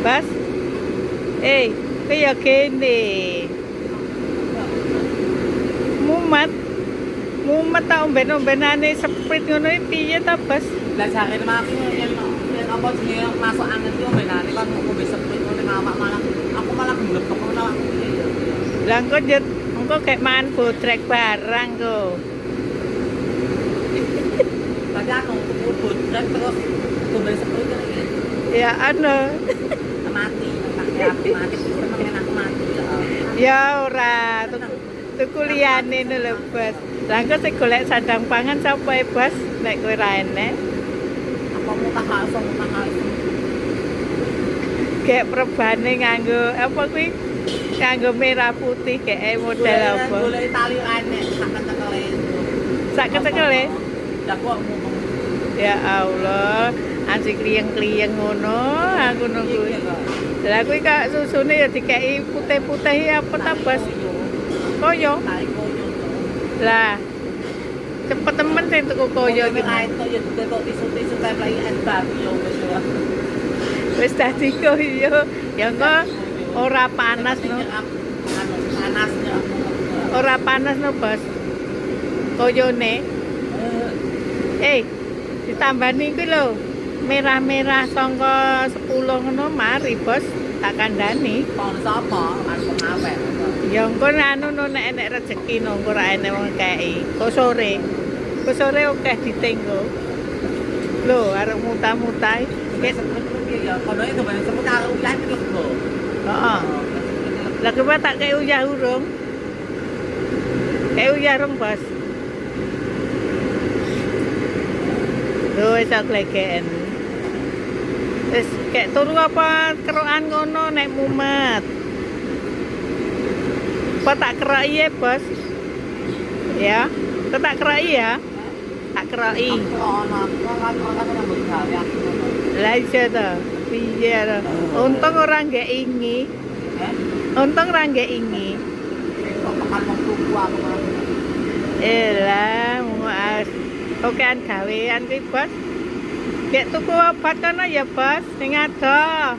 Bas. Kaya kene. Mumet. Mumet ta omben-ombenane Sprite ngono iki piye ta, Bas? Lah jare mak yen apa jenenge masuk angin ki ombenane kan ngombe Sprite ngene malah aku malah gelem kok malah. Lah engko kayak mangan botrek barang kok. Tadi aku botrek terus ngombe Sprite ngene. Ya anu. Mati, aku mati, temen aku mati. Ya ora, tuku liyane lho, Bas. Lah engko sing golek sandang pangan sapa e, Bas? Nek kowe ra enek. Apa mutah langsung. Kayak perebane nganggo apa kuwi? Nganggo merah putih kayak model apa? Golek tali enek sak ketekele. Sak ketekele? Lah kok ngomong. Ya Allah, asik kliyeng-kliyeng ngono aku nunggu. Lah kuwi kak susune ya dikeki putih-putih apa ta, Bas? Koyo. Tali koyo. Lah cepet temen sing tuku koyo iki. Kae to ya tuku tisu-tisu tempel es batu yo wis ora. Wis dadi koyo. Ya engko ora panas no. Panasnya. Ora panas no, Bas. Koyone. Ditambani kuwi lho. Merah-merah sangka 10 ngono mari, Bos. Tak kandhani. Kon sapa? Aku ngawet. Ya engko anu nek enek rezeki no engko ra enek wong kei. Kok sore. Kok sore akeh ditinggo. Lho, arep muta-muta iki. Ya kono itu ben sepeda uyan iki lho. Heeh. Lah kowe tak kei uyah urung? Kei uyah urung, Bos. Lho, wis tak legen. Wis kek turu apa kerokan ngono nek mumet. Apa tak kerai ya, Bos? Ya, tak kerai ya. Tak kerai. Lah iya to. Piye to? Untung ora nggak ingi. Untung ora nggak ingi. Elah, muas. Okean gawean ki, Bos. Gek tuku obat kono ya, Bos. Sing ado.